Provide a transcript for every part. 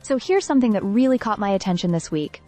So here's something that really caught my attention this week.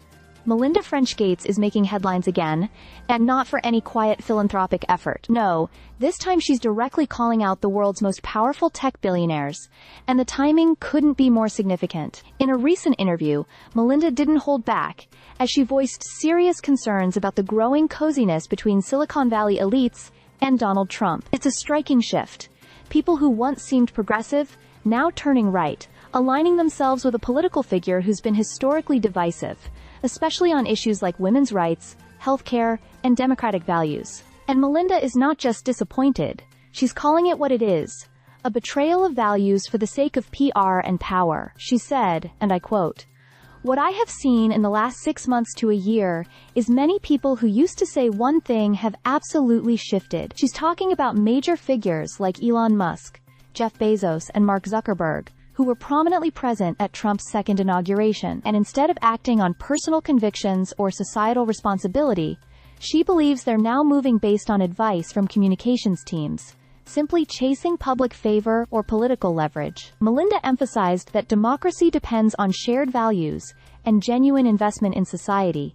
Melinda French Gates is making headlines again, and not for any quiet philanthropic effort. No, this time she's directly calling out the world's most powerful tech billionaires, and the timing couldn't be more significant. In a recent interview, Melinda didn't hold back, as she voiced serious concerns about the growing coziness between Silicon Valley elites and Donald Trump. It's a striking shift. People who once seemed progressive, now turning right, aligning themselves with a political figure who's been historically divisive, especially on issues like women's rights, healthcare, and democratic values. And Melinda is not just disappointed, she's calling it what it is, a betrayal of values for the sake of PR and power. She said, and I quote, "What I have seen in the last 6 months to a year is many people who used to say one thing have absolutely shifted." She's talking about major figures like Elon Musk, Jeff Bezos, and Mark Zuckerberg, who were prominently present at Trump's second inauguration. And instead of acting on personal convictions or societal responsibility, she believes they're now moving based on advice from communications teams, simply chasing public favor or political leverage. Melinda emphasized that democracy depends on shared values and genuine investment in society.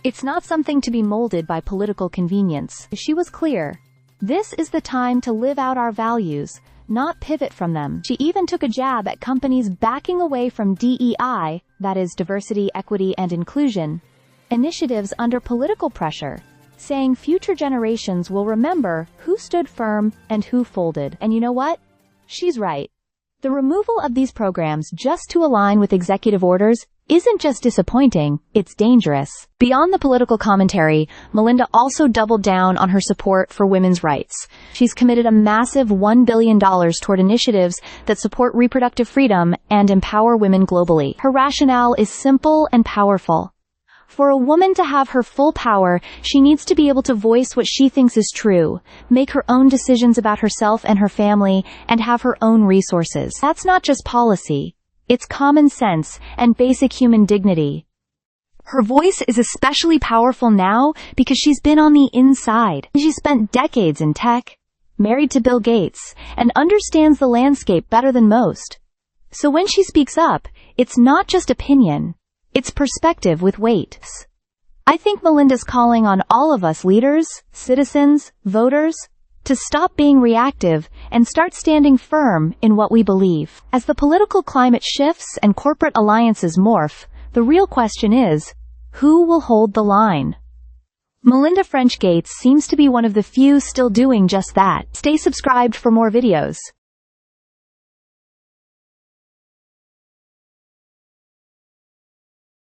It's not something to be molded by political convenience. She was clear. This is the time to live out our values, not pivot from them. She even took a jab at companies backing away from DEI, that is diversity, equity, and inclusion, initiatives under political pressure, saying future generations will remember who stood firm and who folded. And you know what? She's right. The removal of these programs just to align with executive orders isn't just disappointing, it's dangerous. Beyond the political commentary, Melinda also doubled down on her support for women's rights. She's committed a massive $1 billion toward initiatives that support reproductive freedom and empower women globally. Her rationale is simple and powerful. For a woman to have her full power, she needs to be able to voice what she thinks is true, make her own decisions about herself and her family, and have her own resources. That's not just policy. It's common sense and basic human dignity. Her voice is especially powerful now because she's been on the inside. She spent decades in tech, married to Bill Gates, and understands the landscape better than most. So when she speaks up, it's not just opinion. It's perspective with weight. I think Melinda's calling on all of us leaders, citizens, voters, to stop being reactive and start standing firm in what we believe. As the political climate shifts and corporate alliances morph, the real question is, who will hold the line? Melinda French Gates seems to be one of the few still doing just that. Stay subscribed for more videos.